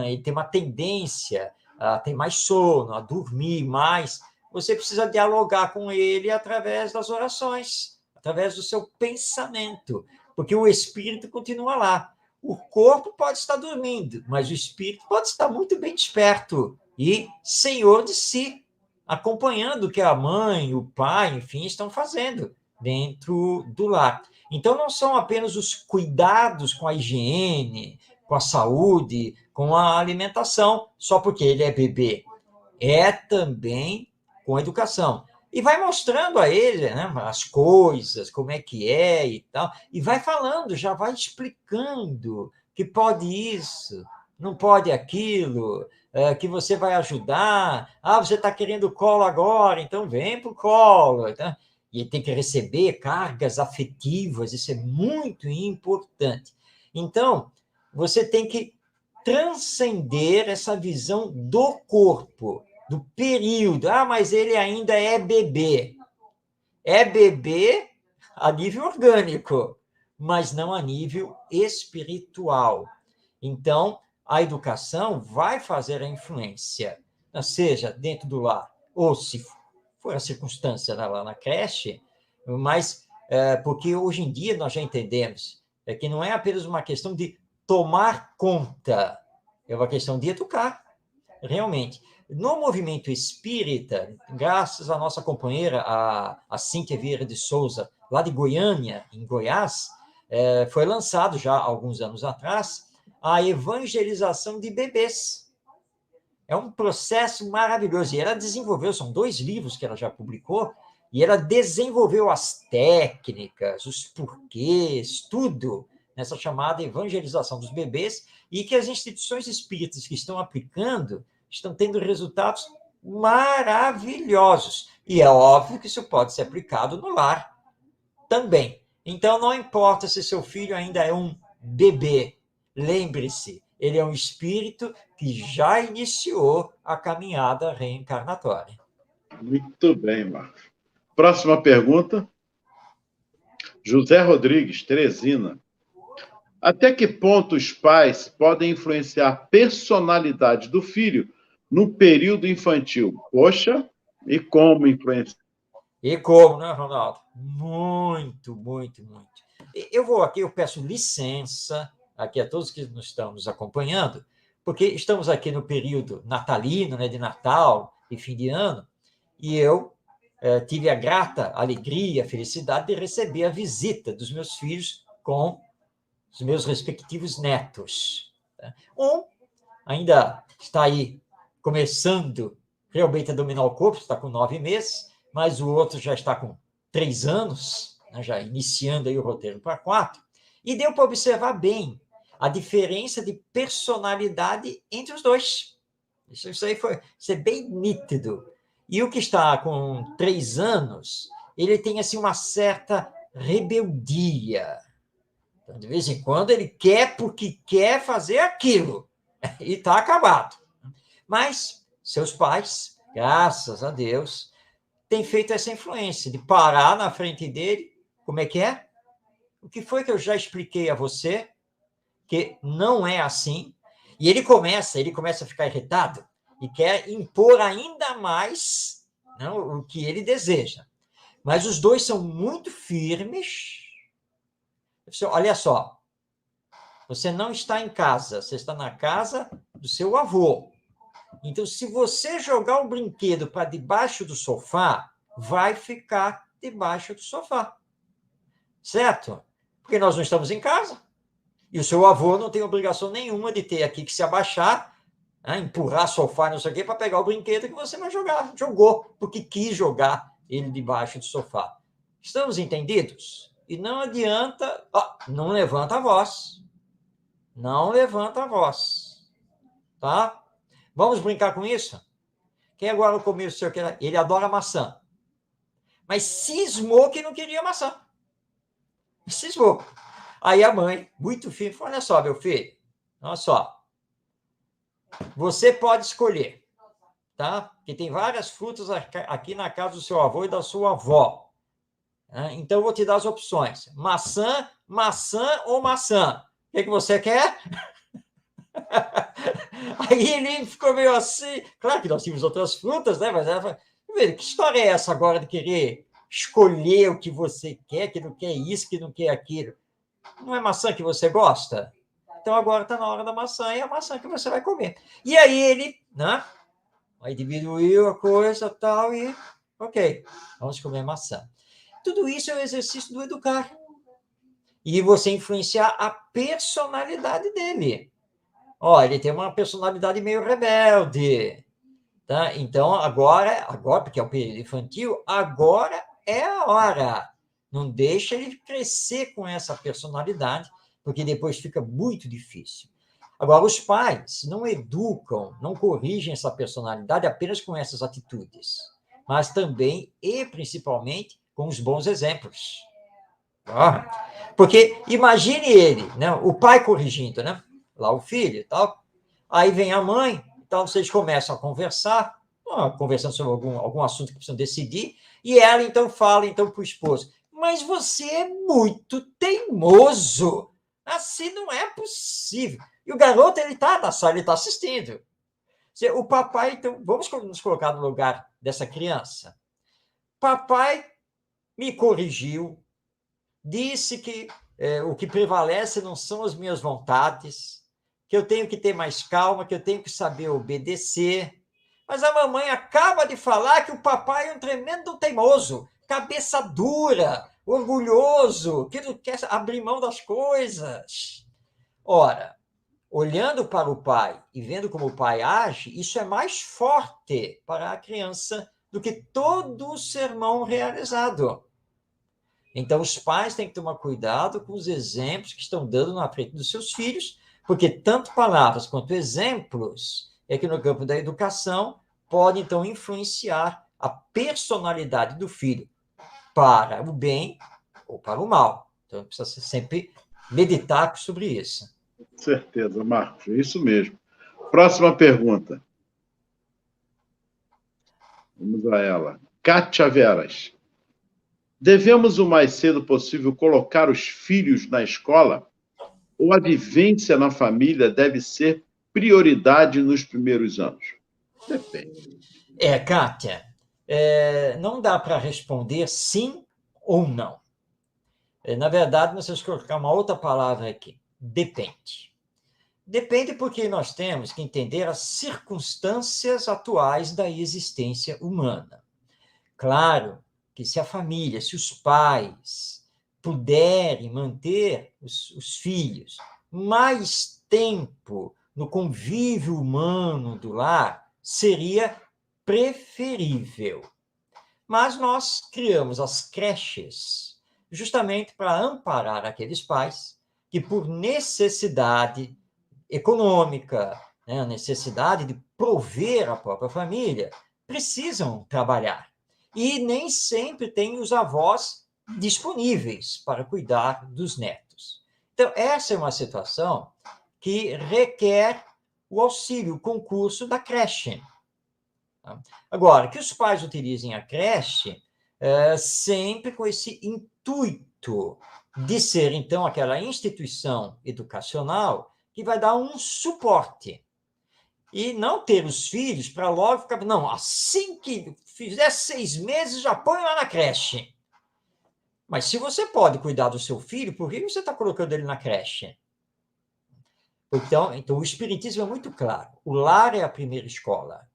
ele tem uma tendência a ter mais sono, a dormir mais. Você precisa dialogar com ele através das orações, através do seu pensamento, porque o espírito continua lá. O corpo pode estar dormindo, mas o espírito pode estar muito bem desperto e senhor de si, acompanhando o que a mãe, o pai, enfim, estão fazendo dentro do lar. Então, não são apenas os cuidados com a higiene, com a saúde, com a alimentação, só porque ele é bebê. É também com a educação. E vai mostrando a ele, né, as coisas, como é que é e tal, e vai falando, já vai explicando que pode isso, não pode aquilo, que você vai ajudar. Ah, você está querendo colo agora, então vem para o colo. Tá? E ele tem que receber cargas afetivas, isso é muito importante. Então, você tem que transcender essa visão do corpo, do período. Ah, mas ele ainda é bebê. É bebê a nível orgânico, mas não a nível espiritual. Então, a educação vai fazer a influência, seja dentro do lar, ou se for a circunstância lá na creche, mas porque hoje em dia nós já entendemos que não é apenas uma questão de tomar conta, é uma questão de educar, realmente. No movimento espírita, graças à nossa companheira, a Cíntia Vieira de Souza, lá de Goiânia, em Goiás, foi lançado já há alguns anos atrás a evangelização de bebês. É um processo maravilhoso. E ela desenvolveu, são 2 livros que ela já publicou, e ela desenvolveu as técnicas, os porquês, tudo nessa chamada evangelização dos bebês, e que as instituições espíritas que estão aplicando estão tendo resultados maravilhosos. E é óbvio que isso pode ser aplicado no lar também. Então, não importa se seu filho ainda é um bebê, lembre-se, ele é um espírito que já iniciou a caminhada reencarnatória. Muito bem, Marcos. Próxima pergunta. José Rodrigues, Teresina. Até que ponto os pais podem influenciar a personalidade do filho no período infantil? Poxa, e como influenciar? E como, né, Ronaldo? Muito, muito, muito. Eu vou aqui, eu peço licença aqui a todos que nos estão nos acompanhando, porque estamos aqui no período natalino, né, de Natal e fim de ano, e eu tive a grata alegria, a felicidade de receber a visita dos meus filhos com os meus respectivos netos. Um ainda está aí começando realmente a dominar o corpo, está com 9 meses, mas o outro já está com 3 anos, né, já iniciando aí o roteiro para 4, e deu para observar bem a diferença de personalidade entre os dois. Isso aí isso é bem nítido. E o que está com 3 anos, ele tem assim uma certa rebeldia. Então, de vez em quando, ele quer porque quer fazer aquilo. E está acabado. Mas seus pais, graças a Deus, têm feito essa influência de parar na frente dele. Como é que é? O que foi que eu já expliquei a você? Que não é assim. E ele começa a ficar irritado e quer impor ainda mais, não, o que ele deseja. Mas os dois são muito firmes. Olha só, Você não está em casa, você está na casa do seu avô. Então, se você jogar o brinquedo para debaixo do sofá, vai ficar debaixo do sofá. Certo? Porque nós não estamos em casa. E o seu avô não tem obrigação nenhuma de ter aqui que se abaixar, né, empurrar sofá, não sei o quê, para pegar o brinquedo que você vai jogar. Jogou, porque quis jogar ele debaixo do sofá. Estamos entendidos? E não adianta... não levanta a voz. Não levanta a voz. Tá? Vamos brincar com isso? Quem agora comeu o seu... Ele adora maçã. Mas cismou que não queria maçã. Cismou. Aí a mãe, muito firme, falou: olha só, meu filho, olha só. Você pode escolher, tá? Porque tem várias frutas aqui na casa do seu avô e da sua avó. Então, eu vou te dar as opções. Maçã, maçã ou maçã? O que você quer? Aí ele ficou meio assim. Claro que nós tínhamos outras frutas, né? Mas ela falou: que história é essa agora de querer escolher o que você quer, que não quer isso, que não quer aquilo? Não é maçã que você gosta? Então agora está na hora da maçã e é a maçã que você vai comer. E aí ele, né? Aí diminuiu a coisa tal e, ok, vamos comer maçã. Tudo isso é o exercício do educar. E você influenciar a personalidade dele. Ele tem uma personalidade meio rebelde. Tá? Então, agora, porque é o período infantil, agora é a hora. Não deixa ele crescer com essa personalidade, porque depois fica muito difícil. Agora, os pais não educam, não corrigem essa personalidade apenas com essas atitudes, mas também e principalmente com os bons exemplos. Porque imagine ele, né, o pai corrigindo, né, lá o filho e tal, aí vem a mãe, então vocês começam a conversar, conversando sobre algum assunto que precisam decidir, e ela então fala então para o esposo: mas você é muito teimoso, assim não é possível. E o garoto, ele está na sala, ele está assistindo. O papai, então, vamos nos colocar no lugar dessa criança. Papai me corrigiu, disse que o que prevalece não são as minhas vontades, que eu tenho que ter mais calma, que eu tenho que saber obedecer. Mas a mamãe acaba de falar que o papai é um tremendo teimoso, cabeça dura, orgulhoso, que não quer abrir mão das coisas. Ora, olhando para o pai e vendo como o pai age, isso é mais forte para a criança do que todo o sermão realizado. Então, os pais têm que tomar cuidado com os exemplos que estão dando na frente dos seus filhos, porque tanto palavras quanto exemplos é que no campo da educação podem, então, influenciar a personalidade do filho para o bem ou para o mal. Então, precisa sempre meditar sobre isso. Com certeza, Marcos, é isso mesmo. Próxima pergunta. Vamos a ela. Kátia Veras. Devemos, o mais cedo possível, colocar os filhos na escola? Ou a vivência na família deve ser prioridade nos primeiros anos? Depende. Kátia, não dá para responder sim ou não. Na verdade, nós temos que colocar uma outra palavra aqui: depende. Depende porque nós temos que entender as circunstâncias atuais da existência humana. Claro que se a família, se os pais puderem manter os filhos mais tempo no convívio humano do lar, seria preferível. Mas nós criamos as creches justamente para amparar aqueles pais que, por necessidade econômica, né, a necessidade de prover a própria família, precisam trabalhar. E nem sempre têm os avós disponíveis para cuidar dos netos. Então, essa é uma situação que requer o auxílio, o concurso da creche. Agora, que os pais utilizem a creche sempre com esse intuito de ser, então, aquela instituição educacional que vai dar um suporte. E não ter os filhos para logo ficar... Não, assim que fizer 6 meses, já põe lá na creche. Mas se você pode cuidar do seu filho, por que você está colocando ele na creche? Então, o Espiritismo é muito claro. O lar é a primeira escola.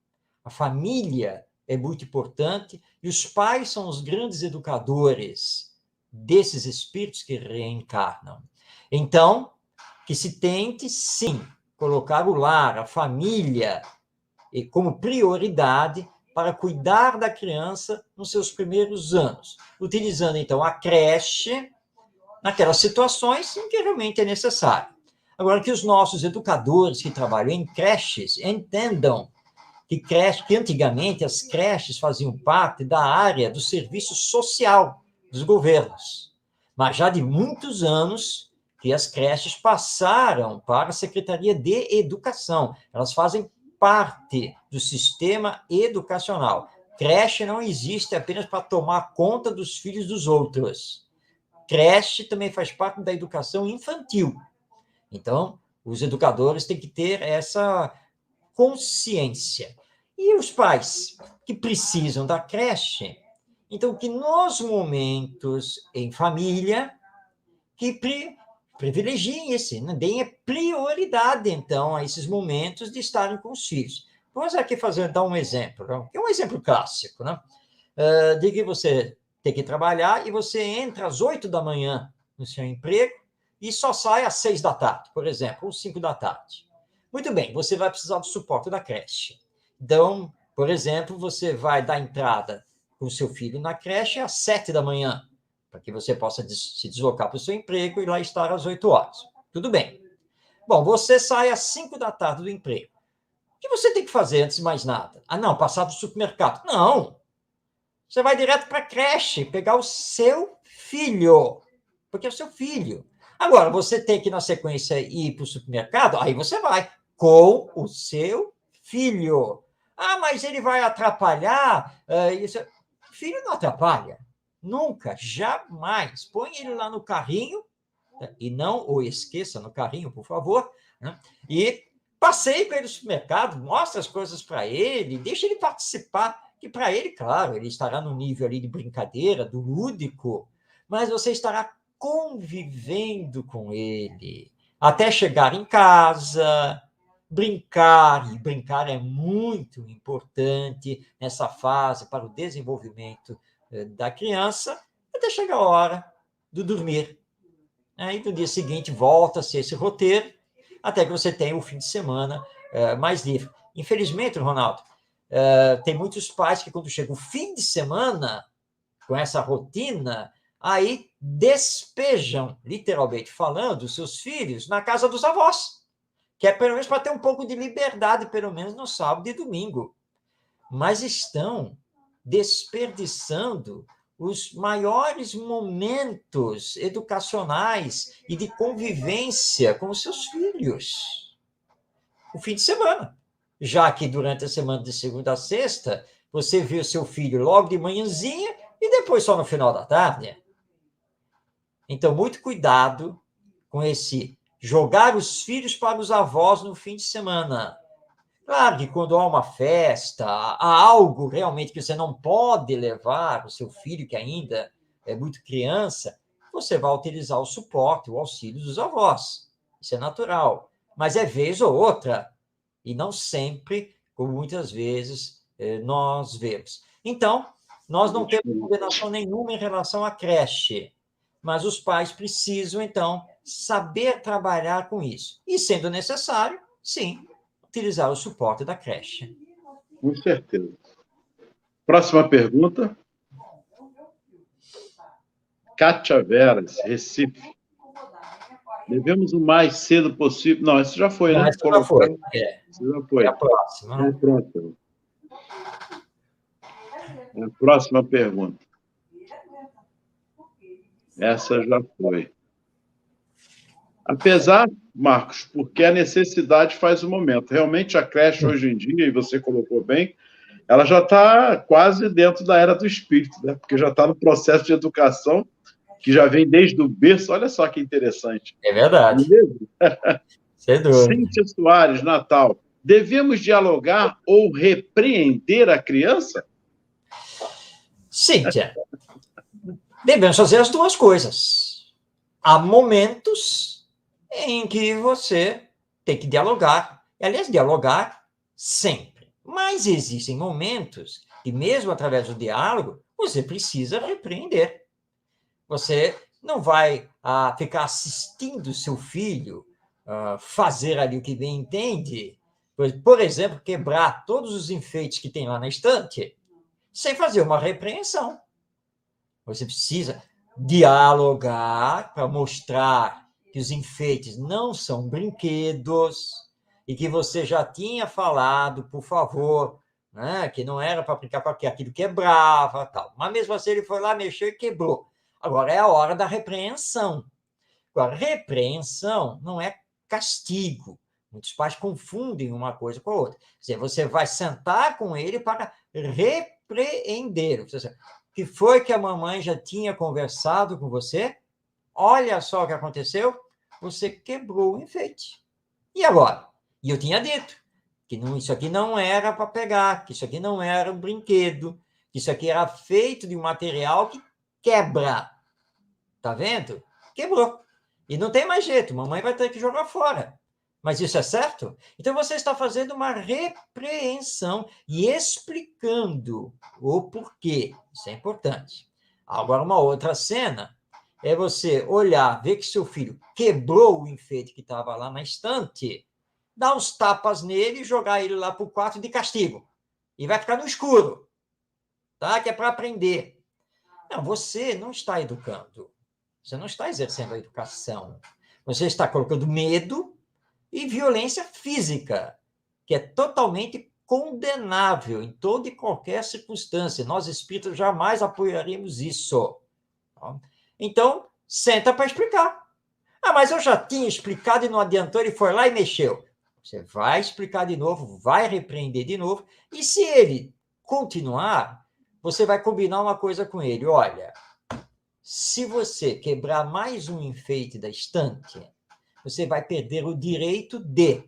A família é muito importante e os pais são os grandes educadores desses espíritos que reencarnam. Então, que se tente, sim, colocar o lar, a família, como prioridade para cuidar da criança nos seus primeiros anos, utilizando, então, a creche naquelas situações em que realmente é necessário. Agora, que os nossos educadores que trabalham em creches entendam que antigamente as creches faziam parte da área do serviço social dos governos, mas já de muitos anos que as creches passaram para a Secretaria de Educação. Elas fazem parte do sistema educacional. Creche não existe apenas para tomar conta dos filhos dos outros. Creche também faz parte da educação infantil. Então, os educadores têm que ter essa consciência. E os pais que precisam da creche, então, que nos momentos em família, que privilegiem esse, né? Deem prioridade, então, a esses momentos de estarem com os filhos. Vamos aqui dar um exemplo, que é um exemplo clássico, né? De que você tem que trabalhar e você entra às 8 da manhã no seu emprego e só sai às 6 da tarde, por exemplo, ou 5 da tarde. Muito bem, você vai precisar do suporte da creche. Então, por exemplo, você vai dar entrada com o seu filho na creche às 7 da manhã, para que você possa se deslocar para o seu emprego e lá estar às 8 horas. Tudo bem. Bom, você sai às 5 da tarde do emprego. O que você tem que fazer antes de mais nada? Ah, não, passar do supermercado. Não. Você vai direto para a creche, pegar o seu filho, porque é o seu filho. Agora, você tem que, na sequência, ir para o supermercado, aí você vai com o seu filho. Ah, mas ele vai atrapalhar? Isso. Filho não atrapalha. Nunca, jamais. Põe ele lá no carrinho, e não o esqueça no carrinho, por favor, né? E passeie com ele no supermercado, mostre as coisas para ele, deixe ele participar, que para ele, claro, ele estará no nível ali de brincadeira, do lúdico, mas você estará convivendo com ele, até chegar em casa, brincar, e brincar é muito importante nessa fase para o desenvolvimento da criança, até chegar a hora do dormir. Aí, no dia seguinte, volta-se esse roteiro, até que você tenha o fim de semana mais livre. Infelizmente, Ronaldo, tem muitos pais que, quando chega o fim de semana, com essa rotina, aí despejam, literalmente falando, os seus filhos na casa dos avós, que é pelo menos para ter um pouco de liberdade, pelo menos no sábado e domingo. Mas estão desperdiçando os maiores momentos educacionais e de convivência com os seus filhos. O fim de semana. Já que durante a semana de segunda a sexta, você vê o seu filho logo de manhãzinha e depois só no final da tarde. Então, muito cuidado com esse jogar os filhos para os avós no fim de semana. Claro que quando há uma festa, há algo realmente que você não pode levar o seu filho, que ainda é muito criança, você vai utilizar o suporte, o auxílio dos avós. Isso é natural. Mas é vez ou outra, e não sempre, como muitas vezes nós vemos. Então, nós não temos condenação nenhuma em relação à creche, mas os pais precisam, então, saber trabalhar com isso. E, sendo necessário, sim, utilizar o suporte da creche. Com certeza. Próxima pergunta. Kátia Veras, Recife. Devemos o mais cedo possível. Não, isso já foi, né? Isso já foi. Isso já foi. É a próxima. É a próxima. É a próxima pergunta. Essa já foi. Apesar, Marcos, porque a necessidade faz o momento. Realmente, a creche hoje em dia, e você colocou bem, ela já está quase dentro da era do espírito, né? Porque já está no processo de educação que já vem desde o berço. Olha só que interessante. É verdade. Sem dúvida. Cíntia Soares, Natal. Devemos dialogar ou repreender a criança? Cíntia, devemos fazer as duas coisas. Há momentos em que você tem que dialogar. Aliás, dialogar sempre. Mas existem momentos que, mesmo através do diálogo, você precisa repreender. Você não vai ficar assistindo seu filho fazer ali o que bem entende. Por exemplo, quebrar todos os enfeites que tem lá na estante, sem fazer uma repreensão. Você precisa dialogar para mostrar que os enfeites não são brinquedos e que você já tinha falado, por favor, né, que não era para brincar porque aquilo quebrava, tal. Mas mesmo assim ele foi lá, mexeu e quebrou. Agora é a hora da repreensão. Agora, repreensão não é castigo. Muitos pais confundem uma coisa com a outra. Quer dizer, você vai sentar com ele para repreender. O que foi que a mamãe já tinha conversado com você? Olha só o que aconteceu. Você quebrou o enfeite. E agora? E eu tinha dito que não, isso aqui não era para pegar, que isso aqui não era um brinquedo, que isso aqui era feito de um material que quebra. Tá vendo? Quebrou. E não tem mais jeito, mamãe vai ter que jogar fora. Mas isso é certo? Então você está fazendo uma repreensão e explicando o porquê. Isso é importante. Agora, uma outra cena é você olhar, ver que seu filho quebrou o enfeite que estava lá na estante, dar uns tapas nele e jogar ele lá para o quarto de castigo. E vai ficar no escuro, tá? Que é para aprender. Não, você não está educando. Você não está exercendo a educação. Você está colocando medo e violência física, que é totalmente condenável em toda e qualquer circunstância. Nós, espíritas, jamais apoiaremos isso. Então, senta para explicar. Ah, mas eu já tinha explicado e não adiantou, ele foi lá e mexeu. Você vai explicar de novo, vai repreender de novo, e se ele continuar, você vai combinar uma coisa com ele. Olha, se você quebrar mais um enfeite da estante, você vai perder o direito de.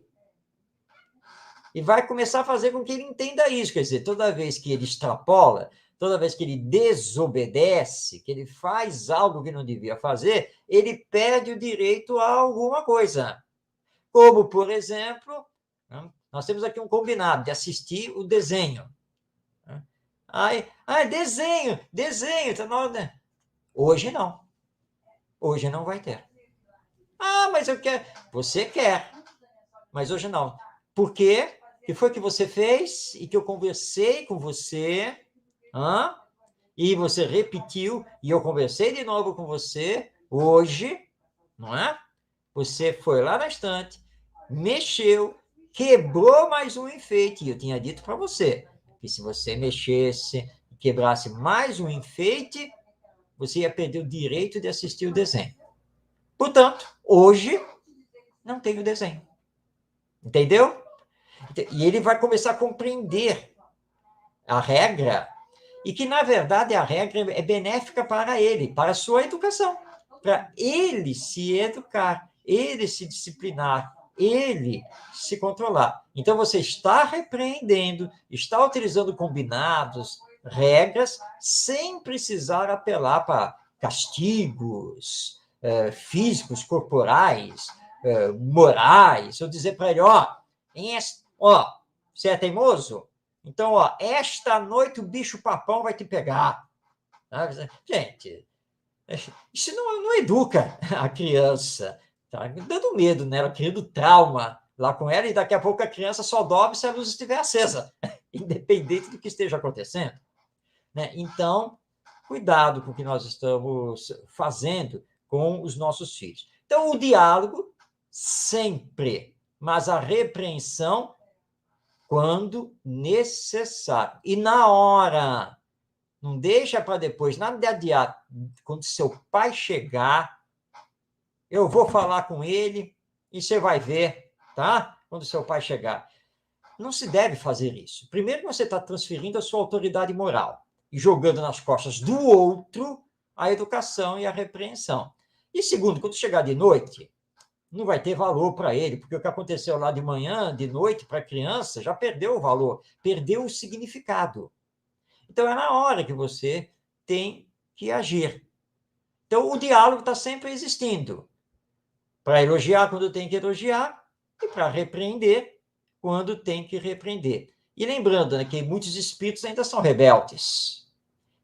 E vai começar a fazer com que ele entenda isso. Quer dizer, toda vez que ele extrapola, toda vez que ele desobedece, que ele faz algo que não devia fazer, ele perde o direito a alguma coisa. Como, por exemplo, nós temos aqui um combinado de assistir o desenho. Ai, desenho. Hoje não. Hoje não vai ter. Ah, mas eu quero. Você quer, mas hoje não. Por quê? O que foi que você fez e que eu conversei com você, e você repetiu, e eu conversei de novo com você hoje, não é? Você foi lá na estante, mexeu, quebrou mais um enfeite, e eu tinha dito para você que se você mexesse e quebrasse mais um enfeite, você ia perder o direito de assistir o desenho. Portanto, hoje não tem o desenho. Entendeu? E ele vai começar a compreender a regra, e que, na verdade, a regra é benéfica para ele, para a sua educação, para ele se educar, ele se disciplinar, ele se controlar. Então, você está repreendendo, está utilizando combinados, regras, sem precisar apelar para castigos físicos, corporais, morais, ou dizer para ele, você é teimoso? Então, esta noite o bicho-papão vai te pegar. Gente, isso não educa a criança. Tá dando medo nela, criando trauma lá com ela, e daqui a pouco a criança só dorme se a luz estiver acesa, independente do que esteja acontecendo. Então, cuidado com o que nós estamos fazendo com os nossos filhos. Então, o diálogo, sempre, mas a repreensão, quando necessário. E na hora. Não deixa para depois, nada de adiar. Quando seu pai chegar, eu vou falar com ele e você vai ver, tá? Quando seu pai chegar. Não se deve fazer isso. Primeiro, você está transferindo a sua autoridade moral e jogando nas costas do outro a educação e a repreensão. E segundo, quando chegar de noite, não vai ter valor para ele, porque o que aconteceu lá de manhã, de noite, para a criança, já perdeu o valor, perdeu o significado. Então, é na hora que você tem que agir. Então, o diálogo está sempre existindo. Para elogiar quando tem que elogiar, e para repreender quando tem que repreender. E lembrando, né, que muitos espíritos ainda são rebeldes.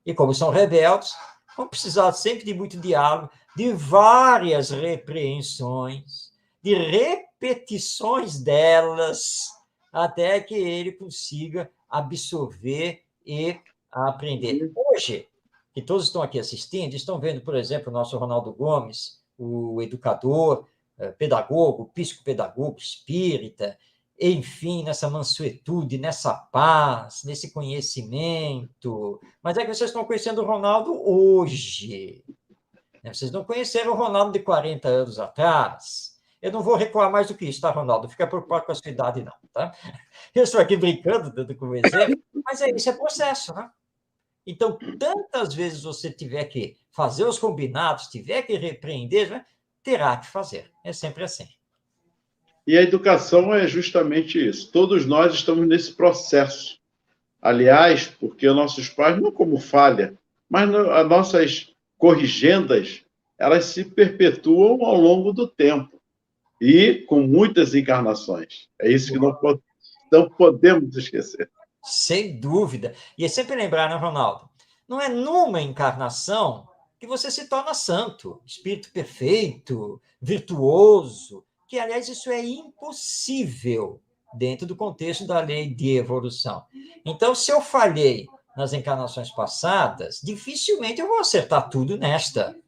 E como são rebeldes, vão precisar sempre de muito diálogo, de várias repreensões, de repetições delas, até que ele consiga absorver e aprender. Hoje, que todos estão aqui assistindo, estão vendo, por exemplo, o nosso Ronaldo Gomes, o educador, pedagogo, psicopedagogo, espírita, enfim, nessa mansuetude, nessa paz, nesse conhecimento. Mas é que vocês estão conhecendo o Ronaldo hoje. Vocês não conheceram o Ronaldo de 40 anos atrás. Eu não vou recuar mais do que isso, tá, Ronaldo? Não fica preocupado com a sua idade, não, tá? Eu estou aqui brincando, dando como exemplo, mas isso é processo, né? Então, tantas vezes você tiver que fazer os combinados, tiver que repreender, né, terá que fazer. É sempre assim. E a educação é justamente isso. Todos nós estamos nesse processo. Aliás, porque nossos pais, não como falha, mas as nossas corrigendas, elas se perpetuam ao longo do tempo e com muitas encarnações. É isso que não podemos esquecer. Sem dúvida. E é sempre lembrar, né, Ronaldo? Não é numa encarnação que você se torna santo, espírito perfeito, virtuoso, que, aliás, isso é impossível dentro do contexto da lei de evolução. Então, se eu falhei nas encarnações passadas, dificilmente eu vou acertar tudo nesta.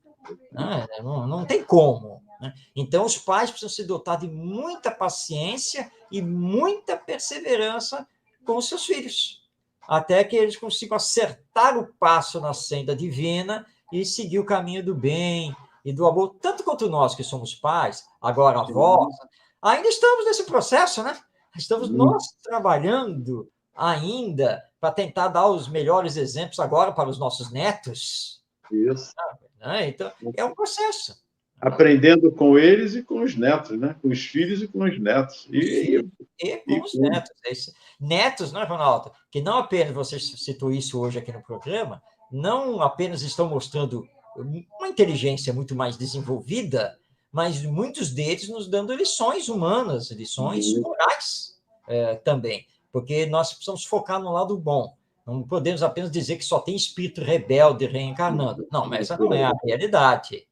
Não tem como. Né? Então, os pais precisam se dotar de muita paciência e muita perseverança com os seus filhos, até que eles consigam acertar o passo na senda divina e seguir o caminho do bem e do amor, tanto quanto nós que somos pais, agora avós, ainda estamos nesse processo, né? Estamos nós trabalhando ainda para tentar dar os melhores exemplos agora para os nossos netos. Isso. Né? Então, é um processo. Aprendendo com eles e com os netos, né? Com os filhos e com os netos. E com os netos. Netos, não é, Ronaldo? Que não apenas, você citou isso hoje aqui no programa, não apenas estão mostrando uma inteligência muito mais desenvolvida, mas muitos deles nos dando lições humanas, lições morais também, porque nós precisamos focar no lado bom. Não podemos apenas dizer que só tem espírito rebelde reencarnando. Não, mas essa não é a realidade.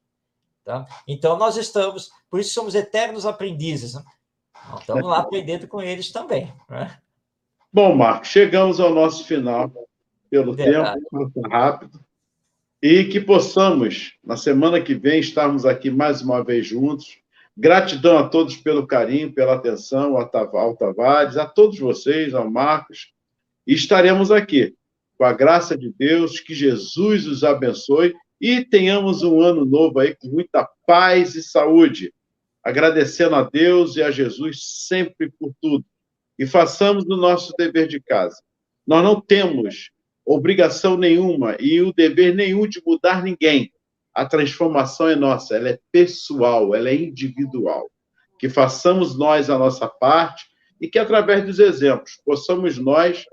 Tá? Então, nós estamos, por isso somos eternos aprendizes. Né? Então, estamos lá aprendendo com eles também. Né? Bom, Marcos, chegamos ao nosso final, pelo tempo, muito rápido, e que possamos, na semana que vem, estarmos aqui mais uma vez juntos. Gratidão a todos pelo carinho, pela atenção, ao Tavares, a todos vocês, ao Marcos, e estaremos aqui, com a graça de Deus, que Jesus os abençoe e tenhamos um ano novo aí com muita paz e saúde, agradecendo a Deus e a Jesus sempre por tudo. E façamos o nosso dever de casa. Nós não temos obrigação nenhuma e o dever nenhum de mudar ninguém. A transformação é nossa, ela é pessoal, ela é individual. Que façamos nós a nossa parte e que, através dos exemplos, possamos nós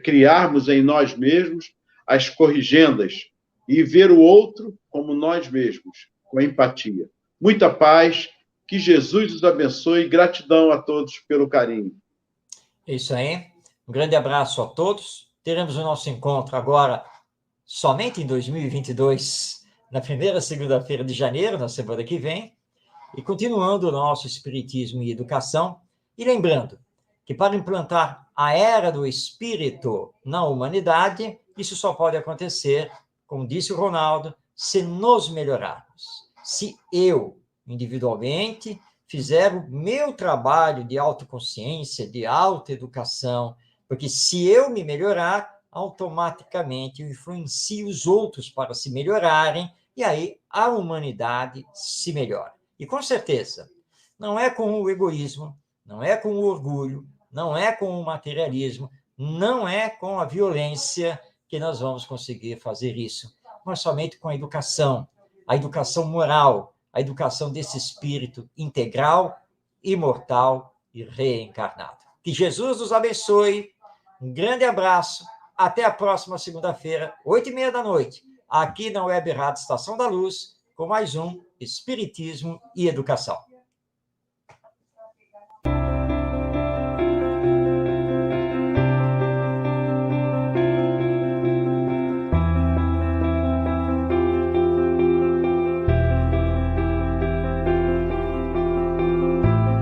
criarmos em nós mesmos as corrigendas e ver o outro como nós mesmos, com empatia. Muita paz, que Jesus os abençoe e gratidão a todos pelo carinho. É isso aí. Um grande abraço a todos. Teremos o nosso encontro agora somente em 2022, na primeira segunda-feira de janeiro, na semana que vem, e continuando o nosso Espiritismo e Educação. E lembrando que para implantar a era do Espírito na humanidade, isso só pode acontecer, como disse o Ronaldo, se nos melhorarmos. Se eu, individualmente, fizer o meu trabalho de autoconsciência, de autoeducação, porque se eu me melhorar, automaticamente eu influencio os outros para se melhorarem, e aí a humanidade se melhora. E com certeza, não é com o egoísmo, não é com o orgulho, não é com o materialismo, não é com a violência que nós vamos conseguir fazer isso, mas somente com a educação moral, a educação desse espírito integral, imortal e reencarnado. Que Jesus nos abençoe. Um grande abraço. Até a próxima segunda-feira, 8h30 da noite, aqui na Web Rádio Estação da Luz, com mais um Espiritismo e Educação.